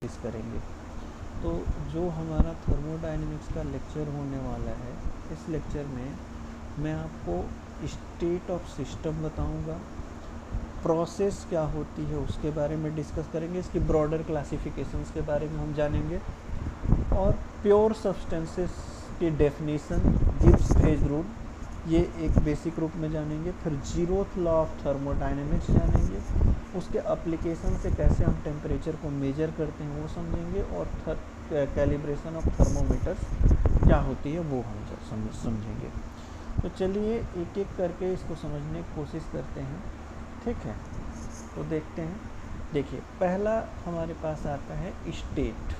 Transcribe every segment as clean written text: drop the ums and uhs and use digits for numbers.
कोशिश करेंगे। तो जो हमारा थर्मोडायनेमिक्स का लेक्चर होने वाला है, इस लेक्चर में मैं आपको स्टेट ऑफ सिस्टम बताऊंगा, प्रोसेस क्या होती है उसके बारे में डिस्कस करेंगे, इसकी ब्रॉडर क्लासिफिकेशंस के बारे में हम जानेंगे, और प्योर सब्सटेंसेस की डेफिनेशन, गिब्स फेज रूल, ये एक बेसिक रूप में जानेंगे। फिर जीरोथ लॉ ऑफ थर्मोडायनेमिक्स जानेंगे, उसके एप्लीकेशन से कैसे हम टेम्परेचर को मेजर करते हैं वो समझेंगे, और कैलिब्रेशन ऑफ थर्मोमीटर्स क्या होती है वो हम समझेंगे। तो चलिए एक एक करके इसको समझने की कोशिश करते हैं, ठीक है। तो देखते हैं। देखिए, पहला हमारे पास आता है state,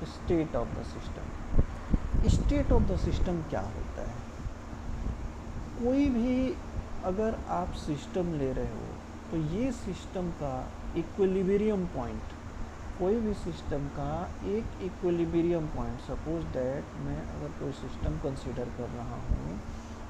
state of the system. State of the system क्या होता है? कोई भी अगर आप सिस्टम ले रहे हो तो ये सिस्टम का इक्विलिब्रियम पॉइंट, कोई भी सिस्टम का एक इक्विलिब्रियम पॉइंट, सपोज दैट मैं अगर कोई सिस्टम कंसीडर कर रहा हूँ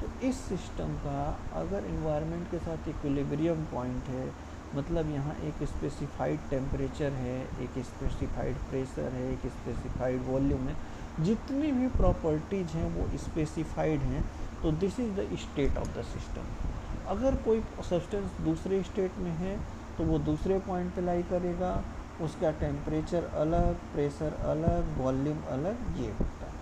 तो इस सिस्टम का अगर इन्वायरमेंट के साथ इक्विलिब्रियम पॉइंट है, मतलब यहाँ एक स्पेसिफाइड टेम्परेचर है, एक स्पेसिफाइड प्रेशर है, एक स्पेसिफाइड वॉल्यूम है, जितनी भी प्रॉपर्टीज़ हैं वो स्पेसिफाइड हैं, तो this is the state of the system. अगर कोई सब्सटेंस दूसरे स्टेट में है तो वो दूसरे पॉइंट पे लाई करेगा, उसका टेम्परेचर अलग, प्रेशर अलग, वॉल्यूम अलग, ये होता है।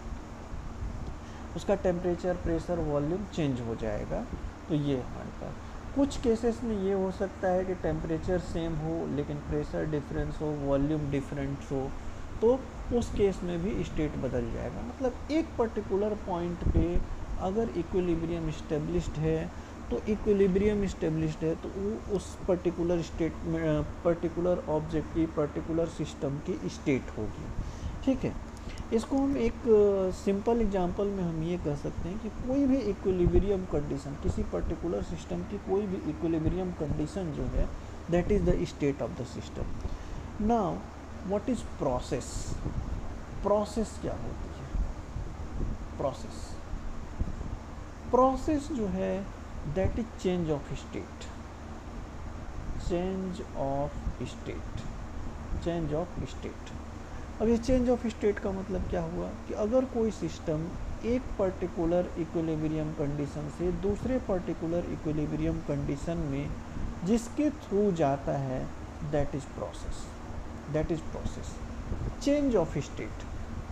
उसका टेम्परेचर, प्रेशर, वॉल्यूम चेंज हो जाएगा। तो ये हमारे पास कुछ केसेस में ये हो सकता है कि टेम्परेचर सेम हो लेकिन प्रेशर डिफरेंस हो, वॉल्यूम डिफरेंट हो, तो उस केस में भी स्टेट बदल जाएगा। मतलब एक पर्टिकुलर पॉइंट पे अगर इक्विलिब्रियम इस्टेब्लिश्ड है तो इक्विलिब्रियम इस्टेब्लिश्ड है तो वो उस पर्टिकुलर स्टेट में, पर्टिकुलर ऑब्जेक्ट की, पर्टिकुलर सिस्टम की स्टेट होगी, ठीक है। इसको हम एक सिंपल एग्जांपल में हम ये कह सकते हैं कि कोई भी इक्विलिब्रियम कंडीशन, किसी पर्टिकुलर सिस्टम की कोई भी इक्विलिब्रियम कंडीशन जो है, that is the state of the system. Now what is process? Process क्या होती है? प्रोसेस, प्रोसेस जो है that is change of state, change of state, change of state. अब ये चेंज ऑफ स्टेट का मतलब क्या हुआ कि अगर कोई सिस्टम एक पर्टिकुलर इक्विलिब्रियम कंडीशन से दूसरे पर्टिकुलर इक्विलिब्रियम कंडीशन में जिसके थ्रू जाता है, that is process, that is process. Change of state,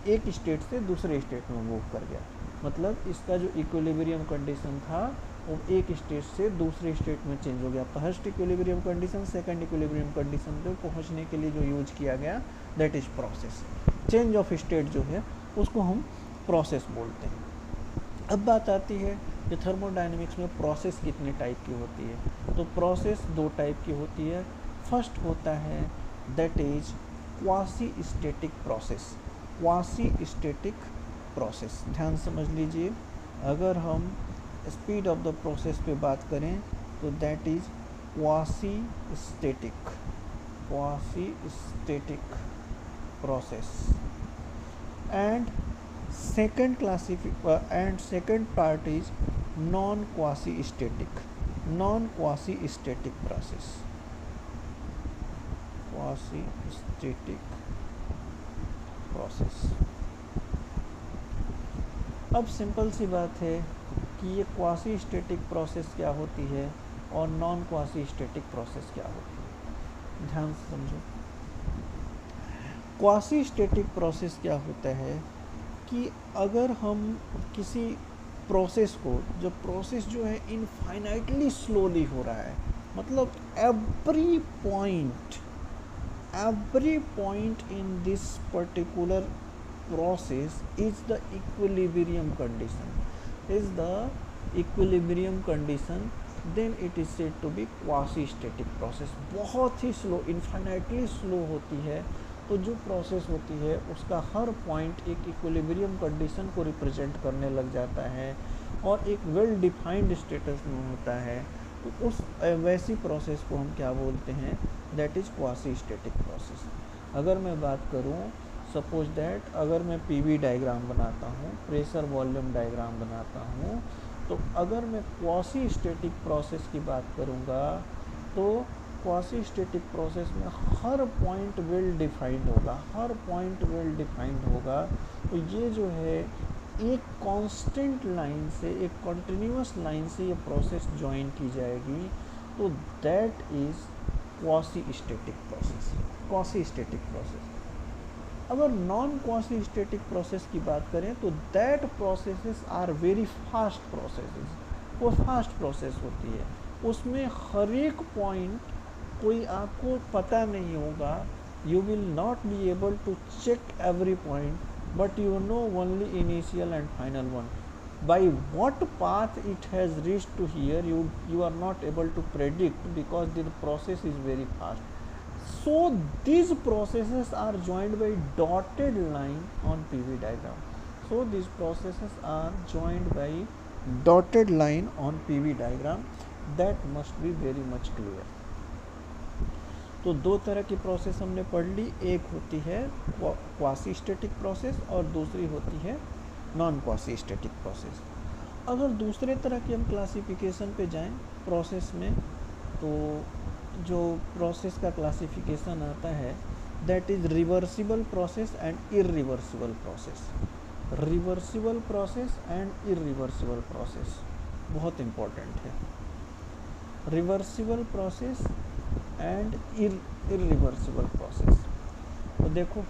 एक स्टेट से दूसरे स्टेट में मूव कर गया, मतलब इसका जो इक्विलिब्रियम कंडीशन था वो एक स्टेट से दूसरे स्टेट में चेंज हो गया। First equilibrium condition second equilibrium condition पे पहुंचने के लिए जो यूज किया गया, that is process. Change of state जो है उसको हम प्रोसेस बोलते हैं। अब बात आती है कि थर्मोडायनेमिक्स में प्रोसेस कितने टाइप की होती है। तो प्रोसेस दो टाइप की होती है। फर्स्ट होता है that is quasi static process, quasi static process. ध्यान समझ लीजिए, अगर हम स्पीड ऑफ द प्रोसेस पे बात करें तो that is quasi static, quasi static process. And second part is non quasi static, non quasi static process, quasi static process. अब सिंपल सी बात है कि ये क्वासी स्टैटिक प्रोसेस क्या होती है और नॉन क्वासी स्टैटिक प्रोसेस क्या होती है, ध्यान से समझो। क्वासी स्टैटिक प्रोसेस क्या होता है कि अगर हम किसी प्रोसेस को, जब प्रोसेस जो है इनफाइनाइटली स्लोली हो रहा है, मतलब every point in this particular process is the equilibrium condition, is the equilibrium condition, then it is said to be quasi static process। बहुत ही स्लो, इन्फाइनाइटली स्लो होती है, तो जो प्रोसेस होती है उसका हर पॉइंट एक इक्विलिब्रियम कंडीशन को रिप्रेजेंट करने लग जाता है और एक वेल डिफाइंड स्टेटस में होता है। तो उस वैसी प्रोसेस को हम क्या बोलते हैं, that is quasi static process. अगर मैं बात करूँ, सपोज दैट अगर मैं पीवी डायग्राम बनाता हूँ, प्रेशर वॉल्यूम डायग्राम बनाता हूँ, तो अगर मैं क्वासी स्टैटिक प्रोसेस की बात करूँगा तो क्वासी स्टैटिक प्रोसेस में हर पॉइंट वेल डिफाइंड होगा, हर पॉइंट वेल डिफाइंड होगा। तो ये जो है एक कांस्टेंट लाइन से, एक कंटिन्यूअस लाइन से ये प्रोसेस ज्वाइन की जाएगी, तो that is quasi static process, quasi static process. अगर नॉन क्वासी स्टैटिक प्रोसेस की बात करें तो that processes are very fast processes, वो फास्ट प्रोसेस होती है, उसमें हर एक पॉइंट कोई आपको पता नहीं होगा, you will not be able to check every point, but you know only initial and final one. By what path it has reached to here, you are not able to predict because the process is very fast. So these processes are joined by dotted line on PV diagram. So these processes are joined by dotted line on PV diagram. That must be very much clear. तो दो तरह की process हमने पढ़ ली, एक होती है quasi static process और दूसरी होती है नॉन क्वासी स्टैटिक प्रोसेस। अगर दूसरे तरह की हम क्लासिफिकेशन पे जाएं प्रोसेस में, तो जो प्रोसेस का क्लासिफिकेशन आता है that is reversible process and irreversible process. Reversible process and irreversible process बहुत इम्पोर्टेंट है। Reversible process and irreversible process, तो देखो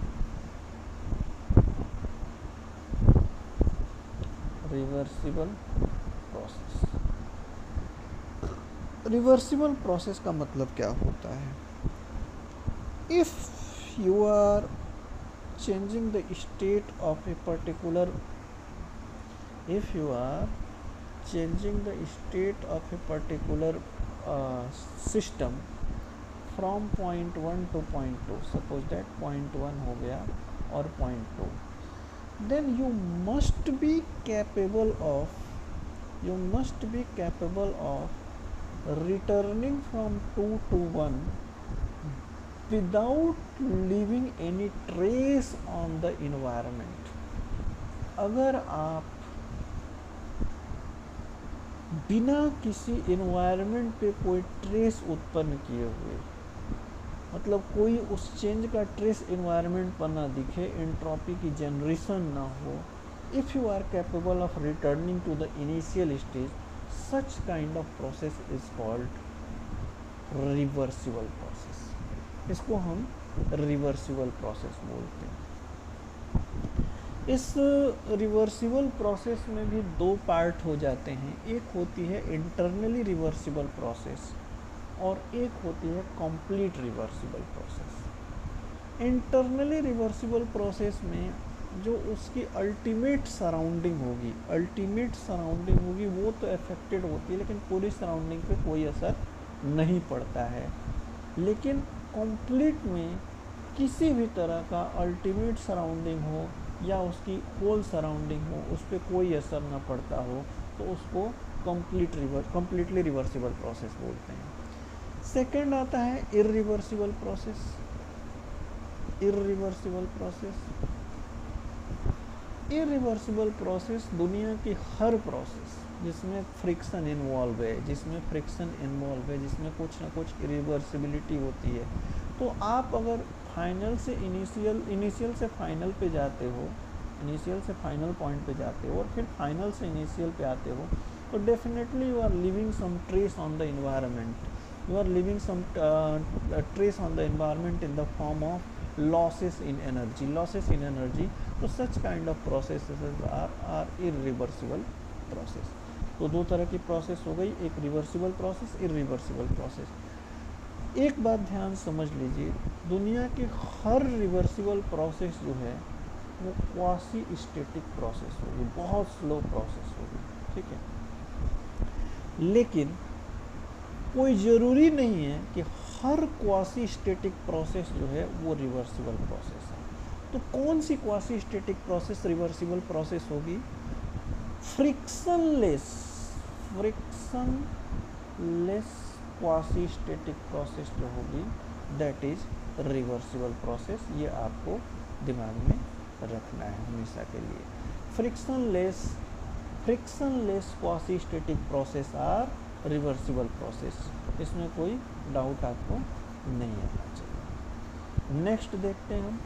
रिवर्सिबल प्रोसेस, रिवर्सिबल प्रोसेस का मतलब क्या होता है? If you are changing the state of a particular, if you are changing the state of a particular system from point 1 to point 2, suppose that point 1 हो गया और point 2, then you must be capable of returning from 2 to 1 without leaving any trace on the environment. अगर आप बिना किसी environment पे कोई trace उत्पन्न किए हुए, मतलब कोई उस चेंज का ट्रेस एनवायरनमेंट पर ना दिखे, एंट्रोपी की जनरेशन ना हो, if you are capable of returning to the initial stage, such kind of process is called reversible process. इसको हम रिवर्सिबल प्रोसेस बोलते हैं। इस रिवर्सिबल प्रोसेस में भी दो पार्ट हो जाते हैं, एक होती है इंटरनली रिवर्सिबल प्रोसेस और एक होती है complete reversible process. Internally reversible process में जो उसकी अल्टीमेट सराउंडिंग होगी वो तो अफेक्टेड होती है, लेकिन पूरी सराउंडिंग पे कोई असर नहीं पड़ता है। लेकिन कंप्लीट में किसी भी तरह का अल्टीमेट सराउंडिंग हो या उसकी होल सराउंडिंग हो, उस पर कोई असर ना पड़ता हो, तो उसको कंप्लीटली रिवर्सिबल प्रोसेस बोलते हैं। सेकेंड आता है इरिवर्सिबल प्रोसेस। इरिवर्सिबल प्रोसेस दुनिया की हर प्रोसेस जिसमें फ्रिक्शन इन्वॉल्व है, जिसमें कुछ ना कुछ इरिवर्सिबिलिटी होती है, तो आप अगर फाइनल से इनिशियल से फाइनल पे जाते हो, इनिशियल से फाइनल पॉइंट पे जाते हो और फिर फाइनल से इनिशियल पे आते हो, तो definitely you are living some trace on the environment, you are leaving some trace on the environment in the form of losses in energy. So such kind of processes are irreversible process. तो दो तरह की process हो गई, एक reversible process, irreversible process. एक बात ध्यान समझ लीजिए, दुनिया की हर रिवर्सिबल प्रोसेस जो है वो क्वासी स्टैटिक प्रोसेस होगी, बहुत स्लो प्रोसेस होगी, ठीक है। लेकिन कोई ज़रूरी नहीं है कि हर क्वासी स्टैटिक प्रोसेस जो है वो रिवर्सिबल प्रोसेस है। तो कौन सी quasi static process reversible process होगी? फ्रिक्शनलेस क्वासी स्टैटिक प्रोसेस जो होगी दैट इज रिवर्सिबल प्रोसेस। ये आपको दिमाग में रखना है हमेशा के लिए। Frictionless quasi static process are reversible process, इसमें कोई डाउट आपको नहीं आना चाहिए। नेक्स्ट देखते हैं हम।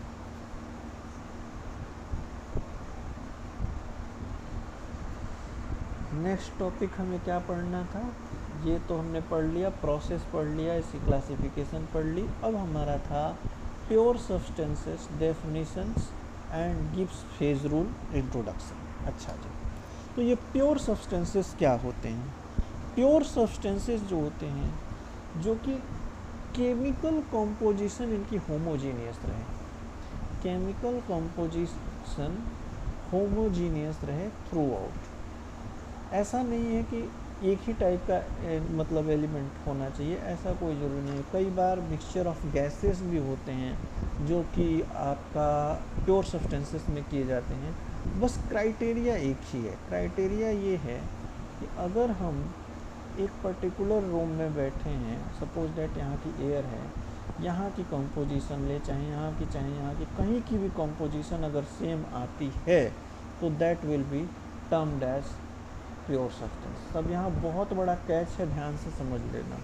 नेक्स्ट टॉपिक हमें क्या पढ़ना था, ये तो हमने पढ़ लिया, प्रोसेस पढ़ लिया, इसकी क्लासिफिकेशन पढ़ ली। अब हमारा था pure substances definitions and Gibbs phase rule introduction. अच्छा जी, तो ये प्योर सब्सटेंसेस क्या होते हैं? प्योर सब्सटेंसेस जो होते हैं, जो कि केमिकल कॉम्पोजिशन इनकी होमोजीनियस रहे, केमिकल कॉम्पोजिशन होमोजीनियस रहे थ्रू आउट। ऐसा नहीं है कि एक ही टाइप का मतलब एलिमेंट होना चाहिए, ऐसा कोई ज़रूरी नहीं है। कई बार मिक्सचर ऑफ गैसेस भी होते हैं जो कि आपका प्योर सब्सटेंसेस में किए जाते हैं। बस क्राइटेरिया एक ही है, क्राइटेरिया ये है कि अगर हम एक पर्टिकुलर रूम में बैठे हैं, सपोज दैट यहाँ की एयर है, यहाँ की कंपोजिशन ले, चाहे यहाँ की कहीं की भी कंपोजिशन अगर सेम आती है तो that will be termed as pure substance. अब यहाँ बहुत बड़ा कैच है, ध्यान से समझ लेना।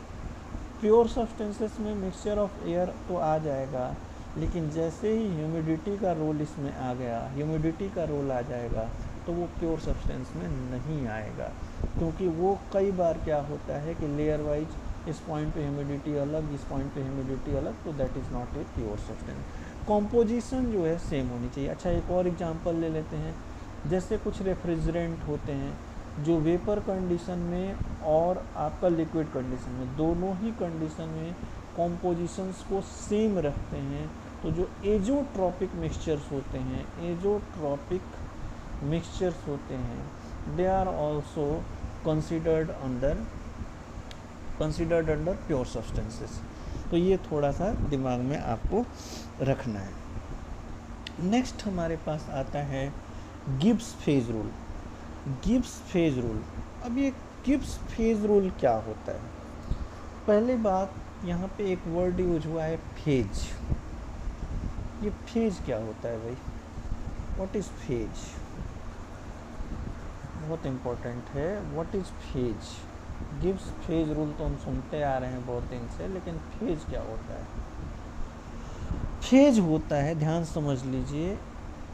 प्योर सब्सटेंसेस में मिक्सचर ऑफ एयर तो आ जाएगा, लेकिन जैसे ही ह्यूमिडिटी का रोल इसमें आ गया, ह्यूमिडिटी का रोल आ जाएगा, तो वो प्योर सब्सटेंस में नहीं आएगा, क्योंकि वो कई बार क्या होता है कि लेयर वाइज इस पॉइंट पे ह्यूमिडिटी अलग, इस पॉइंट पे ह्यूमिडिटी अलग, तो that is not a pure substance. Composition जो है सेम होनी चाहिए। अच्छा, एक और एग्जांपल ले लेते हैं। जैसे कुछ रेफ्रिजरेंट होते हैं जो वेपर कंडीशन में और आपका लिक्विड कंडीशन में, दोनों ही कंडीशन में कॉम्पोजिशंस को सेम रखते हैं, तो जो एजोट्रॉपिक मिक्सचर्स होते हैं, एजोट्रॉपिक मिक्सचर्स होते हैं, they are also considered under pure substances. तो ये थोड़ा सा दिमाग में आपको रखना है। नेक्स्ट हमारे पास आता है Gibbs phase rule. Gibbs phase rule. अब ये गिब्स फेज रूल क्या होता है? पहले बात, यहाँ पे एक वर्ड यूज हुआ है फेज। ये फेज क्या होता है भाई? What is phase? बहुत इम्पोर्टेंट है, what is phase? Gibbs phase rule तो हम सुनते आ रहे हैं बहुत दिन से, लेकिन फेज क्या होता है? फेज होता है, ध्यान समझ लीजिए,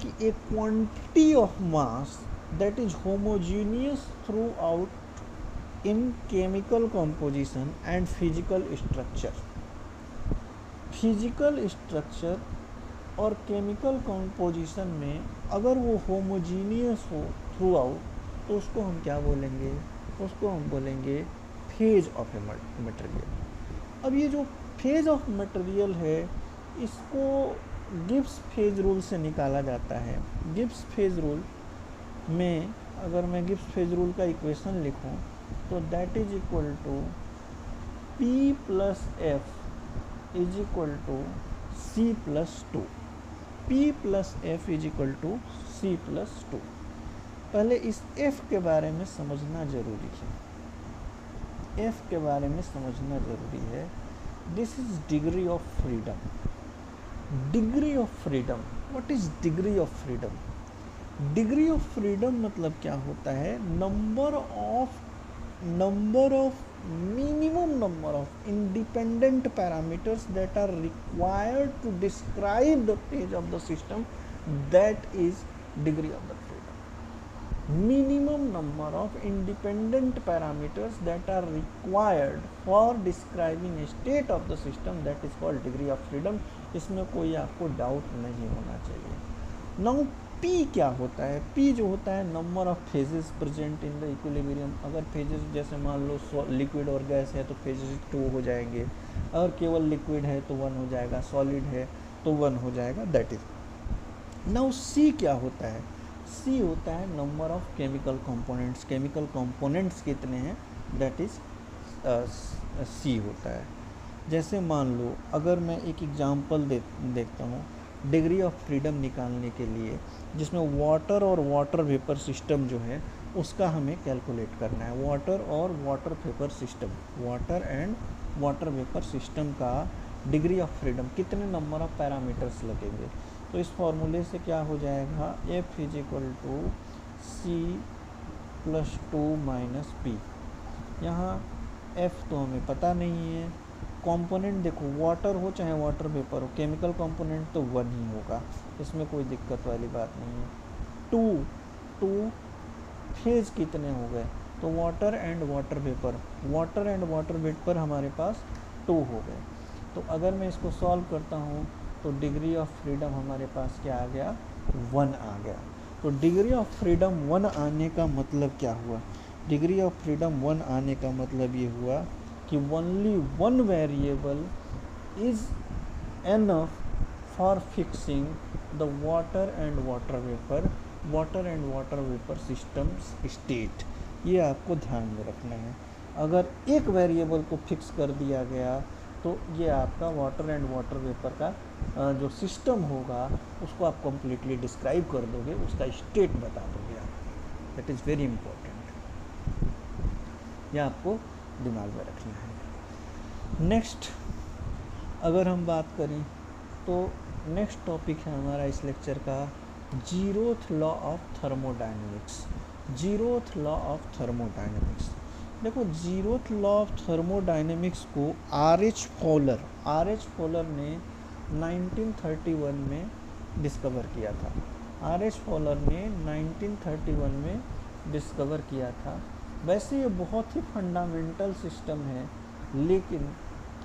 कि एक quantity of mass that is homogeneous throughout in chemical composition and physical structure. Physical structure और केमिकल कंपोजिशन में अगर वो होमोजीनियस हो थ्रू आउट, तो उसको हम क्या बोलेंगे? उसको हम बोलेंगे फेज ऑफ ए मटेरियल। अब ये जो फेज ऑफ मटेरियल है, इसको गिब्स फेज रूल से निकाला जाता है। गिब्स फेज रूल में अगर मैं गिब्स फेज रूल का इक्वेशन लिखूं, तो that is equal to P plus F is equal to C plus two. P plus F is equal to C plus two. पहले इस एफ के बारे में समझना जरूरी है, एफ के बारे में समझना जरूरी है। This is degree of freedom. Degree of freedom, what is degree of freedom? Degree of freedom मतलब क्या होता है? Number of minimum number of independent parameters that are required to describe the phase of the system, that is degree of the freedom. Minimum number of independent parameters that are required for describing a state of the system, that is called degree of freedom. इसमें कोई आपको doubt नहीं होना चाहिए। Now P क्या होता है? P जो होता है number of phases present in the equilibrium. अगर फेजेस जैसे मान लो लिक्विड और गैस है तो फेजेस 2 हो जाएंगे, अगर केवल लिक्विड है तो 1 हो जाएगा, सॉलिड है तो 1 हो जाएगा, दैट इज। नाउ C क्या होता है? C होता है number of chemical components. Chemical components कितने हैं, दैट इज C होता है। जैसे मान लो अगर मैं एक एग्जांपल देखता हूँ डिग्री ऑफ फ्रीडम निकालने के लिए, जिसमें वाटर और वाटर वेपर सिस्टम जो है उसका हमें कैलकुलेट करना है। वाटर और water vapour system, water and water vapour system का डिग्री ऑफ फ्रीडम कितने नंबर ऑफ पैरामीटर्स लगेंगे? तो इस फॉर्मूले से क्या हो जाएगा? F is equal to C plus 2 minus P। यहाँ एफ तो हमें पता नहीं है। कंपोनेंट देखो, वाटर हो चाहे वाटर वेपर हो, केमिकल कंपोनेंट तो वन ही होगा, इसमें कोई दिक्कत वाली बात नहीं है। टू टू फेज कितने हो गए, तो वाटर एंड वाटर वेपर हमारे पास 2 हो गए। तो अगर मैं इसको सॉल्व करता हूँ तो डिग्री ऑफ फ्रीडम हमारे पास क्या आ गया, 1 आ गया। तो डिग्री ऑफ फ्रीडम 1 आने का मतलब क्या हुआ, डिग्री ऑफ फ्रीडम 1 आने का मतलब ये हुआ कि only one variable is enough for fixing the water and water vapour systems state. ये आपको ध्यान में रखना है। अगर एक वेरिएबल को फिक्स कर दिया गया तो ये आपका वाटर एंड वाटर वेपर का जो सिस्टम होगा उसको आप कम्प्लीटली डिस्क्राइब कर दोगे, उसका स्टेट बता दोगे आप। दैट इज़ वेरी इम्पोर्टेंट, यह आपको दिमाग में रखना है। नेक्स्ट अगर हम बात करें तो नेक्स्ट टॉपिक है हमारा इस लेक्चर का zeroth law of thermodynamics. Zeroth law of thermodynamics, देखो जीरोथ लॉ ऑफ थर्मोडायनेमिक्स को आर एच फॉलर ने 1931 में डिस्कवर किया था। आर एच फॉलर ने 1931 में डिस्कवर किया था। वैसे ये बहुत ही फंडामेंटल सिस्टम है, लेकिन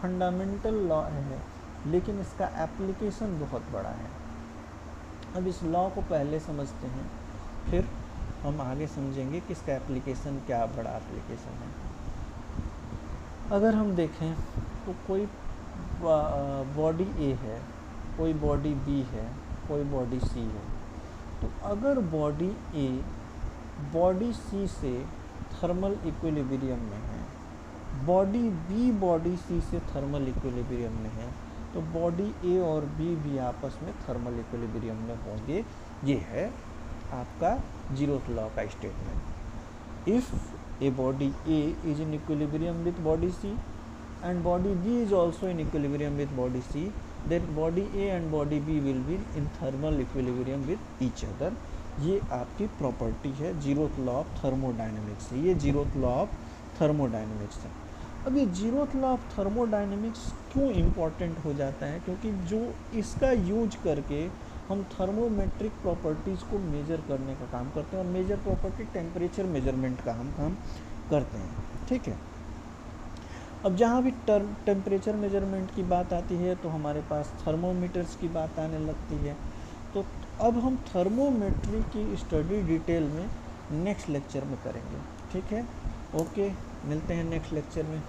फंडामेंटल लॉ है, लेकिन इसका एप्लीकेशन बहुत बड़ा है। अब इस लॉ को पहले समझते हैं, फिर हम आगे समझेंगे कि इसका एप्लीकेशन क्या बड़ा एप्लीकेशन है। अगर हम देखें तो कोई बॉडी ए है, कोई बॉडी बी है, कोई बॉडी सी है। तो अगर बॉडी ए बॉडी सी से थर्मल इक्विलिब्रियम में है, बॉडी बी बॉडी सी से थर्मल इक्विलिब्रियम में है, तो बॉडी ए और बी भी आपस में थर्मल इक्विलिब्रियम में होंगे। ये है आपका जीरोथ लॉ का statement. If a body A is in equilibrium with body C and body B is also in equilibrium with body C, then body A and body B will be in thermal equilibrium with each other. ये आपकी property है zeroth law of thermodynamics है। ये zeroth law of thermodynamics है। अब ये zeroth law of thermodynamics क्यों important हो जाता है, क्योंकि जो इसका यूज करके हम थर्मोमेट्रिक प्रॉपर्टीज़ को मेजर करने का काम करते हैं, और मेजर प्रॉपर्टी टेम्परेचर मेजरमेंट का हम काम करते हैं। ठीक है, अब जहाँ भी टेम्परेचर मेजरमेंट की बात आती है तो हमारे पास थर्मोमीटर्स की बात आने लगती है। तो अब हम थर्मोमेट्री की स्टडी डिटेल में नेक्स्ट लेक्चर में करेंगे। ठीक है, ओके, मिलते हैं नेक्स्ट लेक्चर में।